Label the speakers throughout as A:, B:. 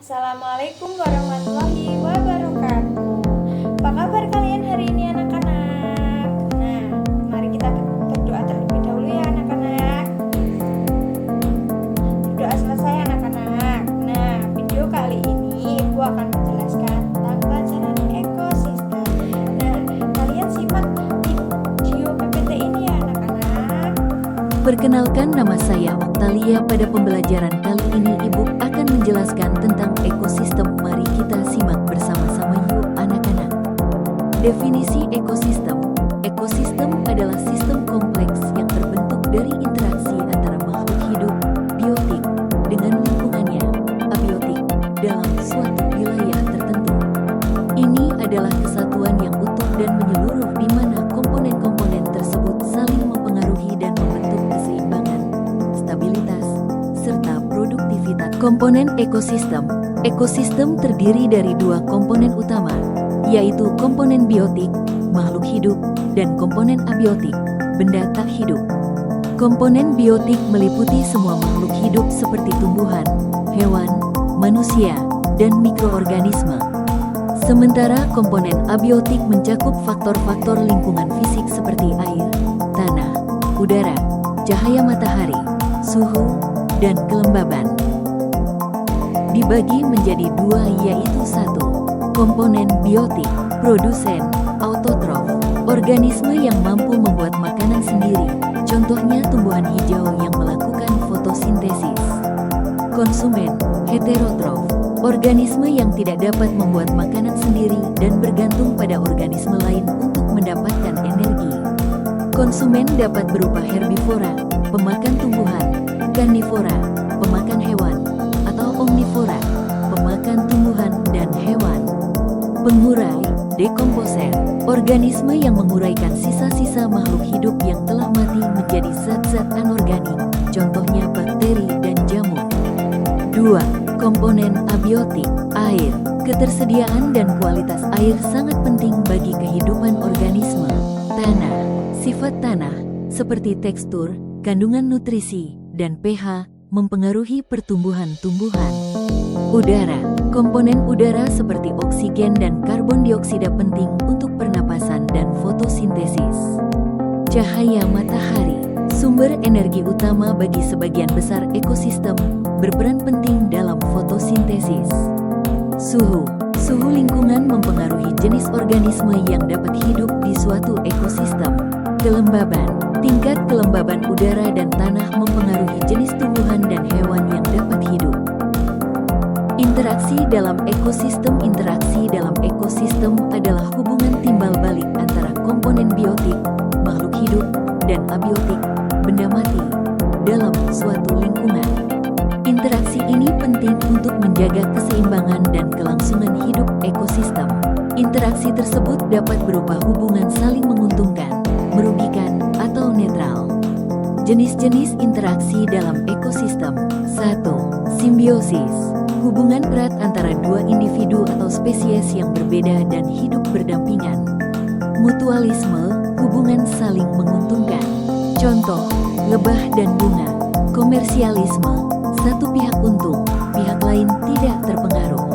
A: Assalamualaikum warahmatullahi wabarakatuh. Apa kabar kalian hari ini anak-anak? Nah, mari kita berdoa terlebih dahulu ya anak-anak. Berdoa selesai anak-anak. Nah, video kali ini Ibu akan menjelaskan tentang pelajaran ekosistem. Nah, kalian simak video PPT ini ya anak-anak.
B: Perkenalkan, nama saya Oktalia. Pada pembelajaran kali ini Ibu akan menjelaskan tentang ekosistem. Mari kita simak bersama-sama yuk anak-anak. Definisi ekosistem. Ekosistem adalah sistem kompleks yang terbentuk dari interaksi antara makhluk hidup, biotik, dengan lingkungannya, abiotik, dalam suatu wilayah tertentu. Ini adalah kesatuan yang utuh dan menyeluruh di mana komponen-komponen tersebut saling mempengaruhi dan membentuk keseimbangan, stabilitas, serta produktivitas. Komponen ekosistem. Ekosistem terdiri dari dua komponen utama, yaitu komponen biotik, makhluk hidup, dan komponen abiotik, benda tak hidup. Komponen biotik meliputi semua makhluk hidup seperti tumbuhan, hewan, manusia, dan mikroorganisme. Sementara komponen abiotik mencakup faktor-faktor lingkungan fisik seperti air, tanah, udara, cahaya matahari, suhu, dan kelembaban. Dibagi menjadi dua, yaitu satu, komponen biotik, produsen, autotrof, organisme yang mampu membuat makanan sendiri, contohnya tumbuhan hijau yang melakukan fotosintesis. Konsumen, heterotrof, organisme yang tidak dapat membuat makanan sendiri dan bergantung pada organisme lain untuk mendapatkan energi. Konsumen dapat berupa herbivora, pemakan tumbuhan, karnivora, pemakan hewan, atau omnivora, pemakan tumbuhan dan hewan. Pengurai, dekomposer, organisme yang menguraikan sisa-sisa makhluk hidup yang telah mati menjadi zat-zat anorganik, contohnya bakteri dan jamur. 2. Komponen abiotik, air. Ketersediaan dan kualitas air sangat penting bagi kehidupan organisme. Tanah, sifat tanah, seperti tekstur, kandungan nutrisi, dan pH, mempengaruhi pertumbuhan tumbuhan. Udara, komponen udara seperti oksigen dan karbon dioksida penting untuk pernapasan dan fotosintesis. Cahaya matahari, sumber energi utama bagi sebagian besar ekosistem, berperan penting dalam fotosintesis. Suhu, suhu lingkungan mempengaruhi jenis organisme yang dapat hidup di suatu ekosistem. Kelembaban, tingkat kelembaban udara dan tanah mempengaruhi jenis tumbuhan dan hewan yang dapat hidup. Interaksi dalam ekosistem. Interaksi dalam ekosistem adalah hubungan timbal balik antara komponen biotik, makhluk hidup, dan abiotik, benda mati, dalam suatu lingkungan. Interaksi ini penting untuk menjaga keseimbangan dan kelangsungan hidup ekosistem. Interaksi tersebut dapat berupa hubungan saling menguntungkan, merugikan, atau netral. Jenis-jenis interaksi dalam ekosistem. 1. Simbiosis, hubungan erat antara dua individu atau spesies yang berbeda dan hidup berdampingan. Mutualisme, hubungan saling menguntungkan. Contoh, lebah dan bunga. Komersialisme, satu pihak untung, pihak lain tidak terpengaruh.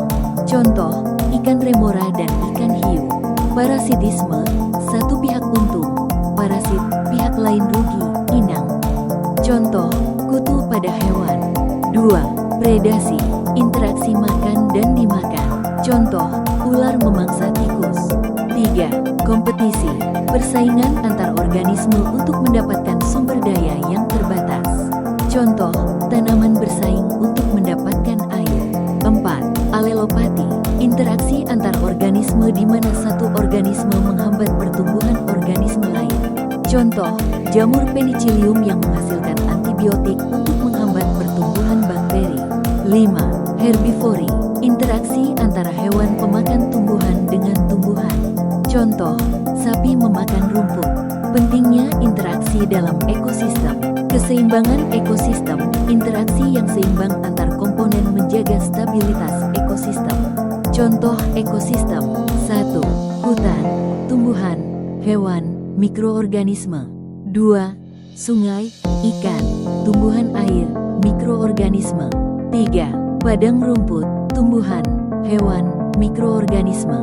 B: Contoh, ikan remora dan ikan hiu. Parasitisme, satu pihak untung, parasit, pihak lain rugi, inang. Contoh, kutu pada hewan. 2. Predasi, interaksi makan dan dimakan. Contoh, ular memangsa tikus. 3. Kompetisi, persaingan antar organisme untuk mendapatkan sumber daya yang terbatas. Contoh, tanaman bersaing untuk mendapatkan air. 4. Alelopati, interaksi antar organisme di mana satu organisme menghambat pertumbuhan organisme lain. Contoh, jamur penicillium yang menghasilkan antibiotik untuk menghambat pertumbuhan bakteri. 5. Herbivori, interaksi antara hewan pemakan tumbuhan dengan tumbuhan. Contoh, sapi memakan rumput. Pentingnya interaksi dalam ekosistem. Keseimbangan ekosistem, interaksi yang seimbang antar komponen menjaga stabilitas ekosistem. Contoh ekosistem. 1. Hutan, tumbuhan, hewan, mikroorganisme. 2. Sungai, ikan, tumbuhan air, mikroorganisme. 3. padang rumput, tumbuhan, hewan, mikroorganisme.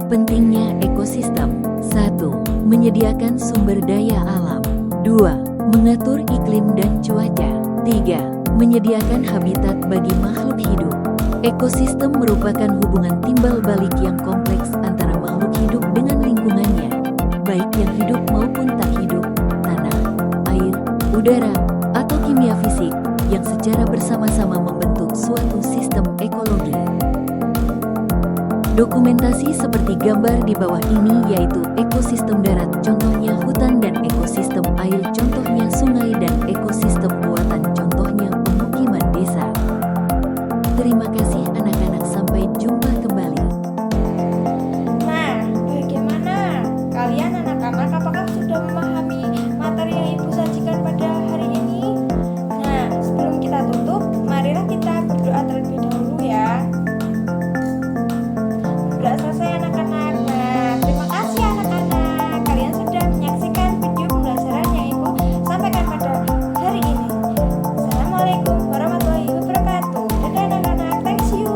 B: Pentingnya ekosistem. 1. Menyediakan sumber daya alam. 2. Mengatur iklim dan cuaca. 3. Menyediakan habitat bagi makhluk hidup. Ekosistem merupakan hubungan timbal balik yang kompleks antara makhluk hidup dengan lingkungannya, baik yang hidup maupun tak hidup, tanah, air, udara, atau kimia fisik, yang secara bersama-sama membentuk suatu sistem ekologi. Dokumentasi seperti gambar di bawah ini yaitu ekosistem darat contohnya hutan dan ekosistem air contohnya sungai dan ekosistem buatan contohnya pemukiman desa. Terima kasih.